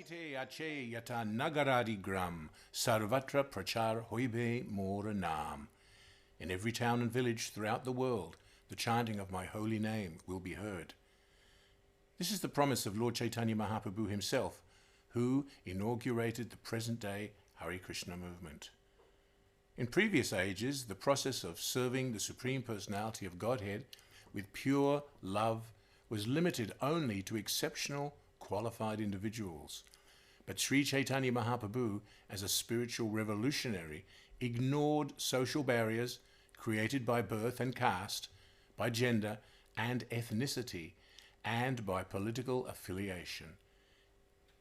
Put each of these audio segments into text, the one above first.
Prachite ache yata nagaradi gram, sarvatra prachar hoibe mora nam. In every town and village throughout the world, the chanting of my holy name will be heard. This is the promise of Lord Chaitanya Mahaprabhu himself, who inaugurated the present-day Hare Krishna movement. In previous ages, the process of serving the Supreme Personality of Godhead with pure love was limited only to exceptional, qualified individuals. But Sri Chaitanya Mahaprabhu, as a spiritual revolutionary, ignored social barriers created by birth and caste, by gender and ethnicity, and by political affiliation.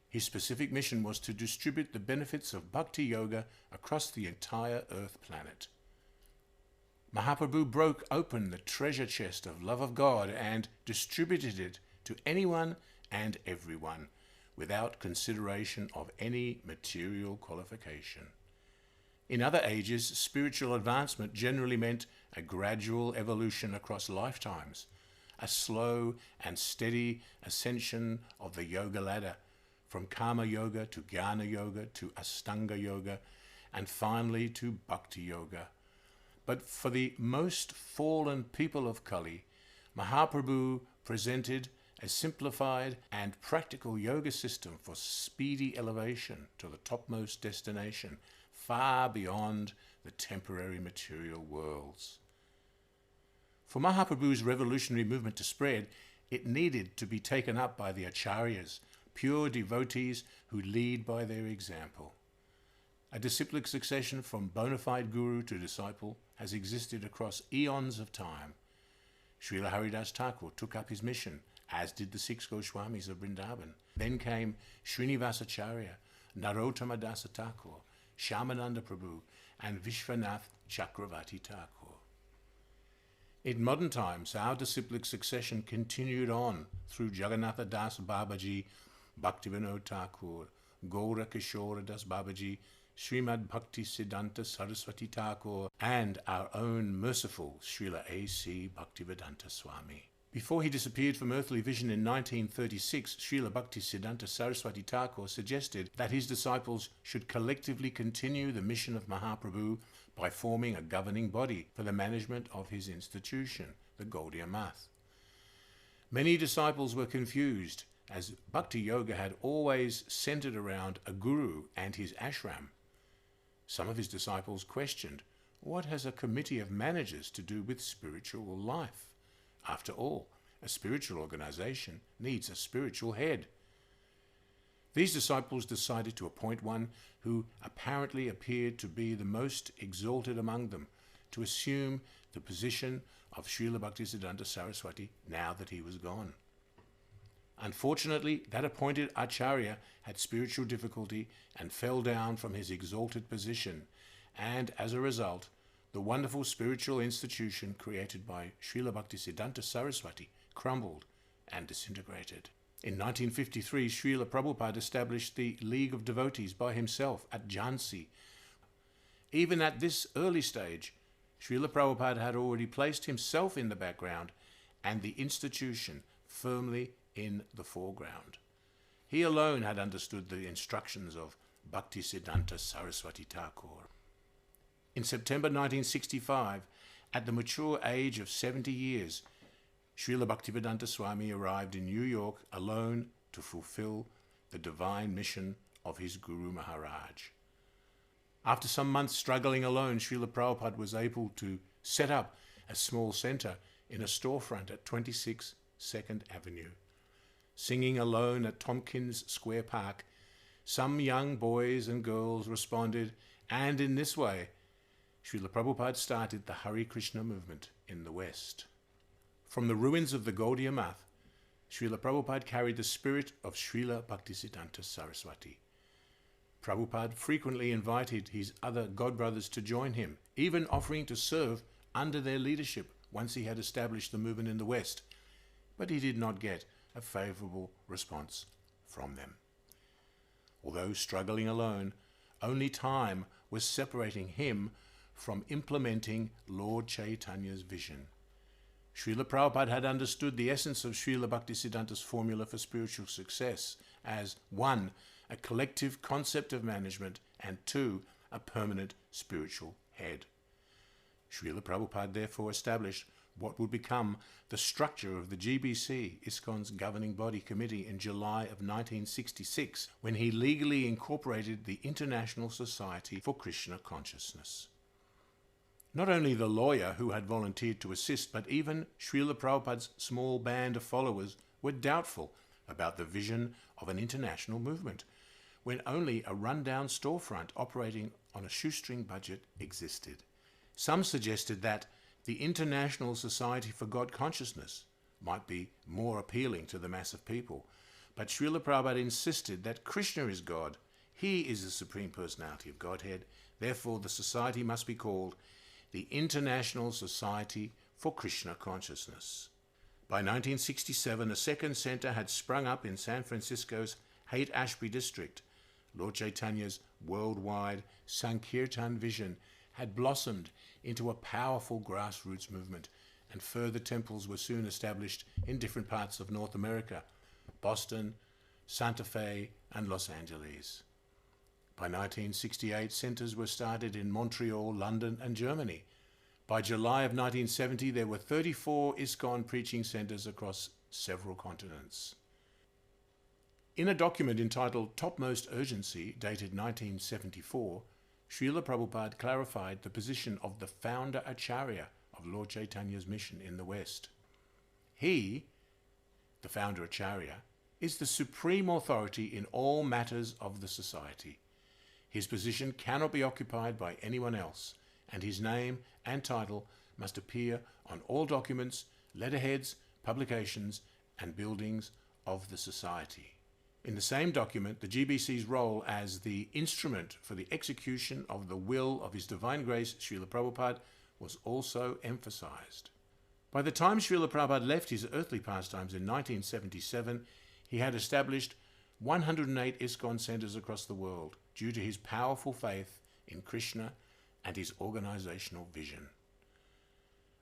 His specific mission was to distribute the benefits of bhakti yoga across the entire earth planet. Mahaprabhu broke open the treasure chest of love of God and distributed it to anyone and everyone, without consideration of any material qualification. In other ages, spiritual advancement generally meant a gradual evolution across lifetimes, a slow and steady ascension of the yoga ladder, from Karma Yoga to Jnana Yoga to Astanga Yoga, and finally to Bhakti Yoga. But for the most fallen people of Kali, Mahaprabhu presented a simplified and practical yoga system for speedy elevation to the topmost destination, far beyond the temporary material worlds. For Mahaprabhu's revolutionary movement to spread, it needed to be taken up by the acharyas, pure devotees who lead by their example. A disciplic succession from bona fide guru to disciple has existed across eons of time. Srila Haridas Thakur took up his mission, as did the 6 Goswamis of Vrindavan. Then came Srinivasacharya, Narottama Dasa Thakur, Shyamananda Prabhu, and Vishwanath Chakravarti Thakur. In modern times, our disciplic succession continued on through Jagannatha Das Babaji, Bhaktivinoda Thakur, Gaura Kishora Das Babaji, Srimad Bhakti Siddhanta Saraswati Thakur, and our own merciful Srila A.C. Bhaktivedanta Swami. Before he disappeared from earthly vision in 1936, Srila Bhakti Siddhanta Saraswati Thakur suggested that his disciples should collectively continue the mission of Mahaprabhu by forming a governing body for the management of his institution, the Gaudiya Math. Many disciples were confused, as Bhakti Yoga had always centered around a guru and his ashram. Some of his disciples questioned, what has a committee of managers to do with spiritual life? After all, a spiritual organization needs a spiritual head. These disciples decided to appoint one who apparently appeared to be the most exalted among them, to assume the position of Srila Bhaktisiddhanta Saraswati now that he was gone. Unfortunately, that appointed Acharya had spiritual difficulty and fell down from his exalted position, and as a result, the wonderful spiritual institution created by Srila Bhaktisiddhanta Saraswati crumbled and disintegrated. In 1953, Srila Prabhupada established the League of Devotees by himself at Jhansi. Even at this early stage, Srila Prabhupada had already placed himself in the background and the institution firmly in the foreground. He alone had understood the instructions of Bhaktisiddhanta Saraswati Thakur. In September 1965, at the mature age of 70 years, Srila Bhaktivedanta Swami arrived in New York alone to fulfill the divine mission of his Guru Maharaj. After some months struggling alone, Srila Prabhupada was able to set up a small center in a storefront at 26 2nd Avenue. Singing alone at Tompkins Square Park, some young boys and girls responded, and in this way, Srila Prabhupada started the Hare Krishna movement in the West. From the ruins of the Gaudiya Math, Srila Prabhupada carried the spirit of Srila Bhaktisiddhanta Saraswati. Prabhupada frequently invited his other godbrothers to join him, even offering to serve under their leadership once he had established the movement in the West, but he did not get a favorable response from them. Although struggling alone, only time was separating him from implementing Lord Chaitanya's vision. Srila Prabhupada had understood the essence of Srila Bhaktisiddhanta's formula for spiritual success as 1. a collective concept of management, and 2, a permanent spiritual head. Srila Prabhupada therefore established what would become the structure of the GBC, ISKCON's governing body committee, in July of 1966, when he legally incorporated the International Society for Krishna Consciousness. Not only the lawyer who had volunteered to assist, but even Srila Prabhupada's small band of followers were doubtful about the vision of an international movement, when only a rundown storefront operating on a shoestring budget existed. Some suggested that the International Society for God Consciousness might be more appealing to the mass of people, but Srila Prabhupada insisted that Krishna is God, he is the Supreme Personality of Godhead, therefore the society must be called the International Society for Krishna Consciousness. By 1967, a second center had sprung up in San Francisco's Haight-Ashbury district. Lord Chaitanya's worldwide Sankirtan vision had blossomed into a powerful grassroots movement, and further temples were soon established in different parts of North America, Boston, Santa Fe, and Los Angeles. By 1968, centers were started in Montreal, London, and Germany. By July of 1970, there were 34 ISKCON preaching centers across several continents. In a document entitled Topmost Urgency, dated 1974, Srila Prabhupada clarified the position of the founder Acharya of Lord Chaitanya's mission in the West. He, the founder Acharya, is the supreme authority in all matters of the society. His position cannot be occupied by anyone else, and his name and title must appear on all documents, letterheads, publications, and buildings of the society. In the same document, the GBC's role as the instrument for the execution of the will of His Divine Grace, Srila Prabhupada, was also emphasized. By the time Srila Prabhupada left his earthly pastimes in 1977, he had established 108 ISKCON centers across the world due to his powerful faith in Krishna and his organizational vision.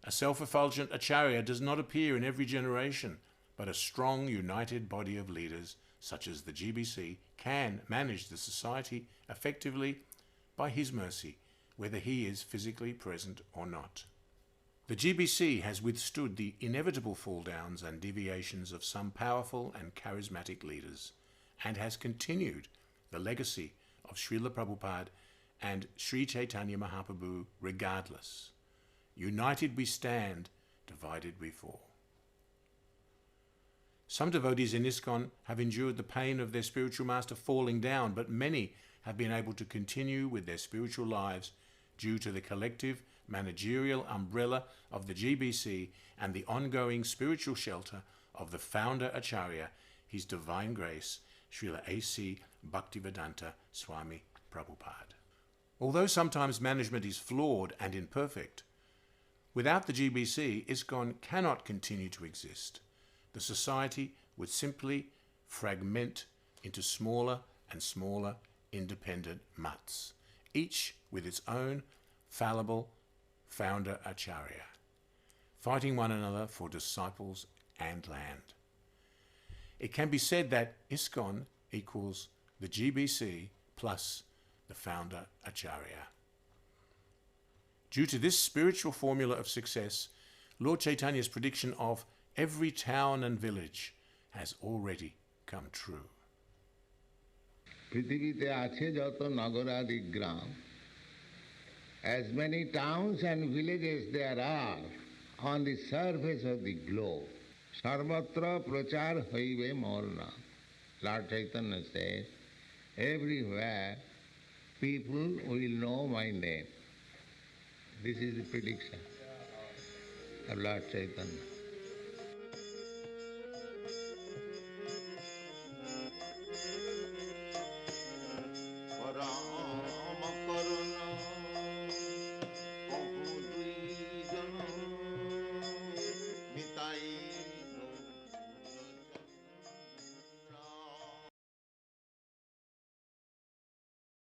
A self-effulgent Acharya does not appear in every generation, but a strong, united body of leaders such as the GBC can manage the society effectively by his mercy, whether he is physically present or not. The GBC has withstood the inevitable fall-downs and deviations of some powerful and charismatic leaders, and has continued the legacy of Srila Prabhupada and Sri Chaitanya Mahaprabhu regardless. United we stand, divided we fall. Some devotees in ISKCON have endured the pain of their spiritual master falling down, but many have been able to continue with their spiritual lives due to the collective managerial umbrella of the GBC and the ongoing spiritual shelter of the founder Acharya, His Divine Grace, Srila A.C. Bhaktivedanta Swami Prabhupada. Although sometimes management is flawed and imperfect, without the GBC, ISKCON cannot continue to exist. The society would simply fragment into smaller and smaller independent mutts, each with its own fallible founder Acharya, fighting one another for disciples and land. It can be said that ISKCON equals the GBC plus the founder Acharya. Due to this spiritual formula of success, Lord Chaitanya's prediction of every town and village has already come true. পৃথিবীতে আছে যত নগরাদি গ্রাম, as many towns and villages there are on the surface of the globe, sarvatra prachar hoibe mor naam. Lord Chaitanya says, everywhere people will know my name. This is the prediction of Lord Chaitanya.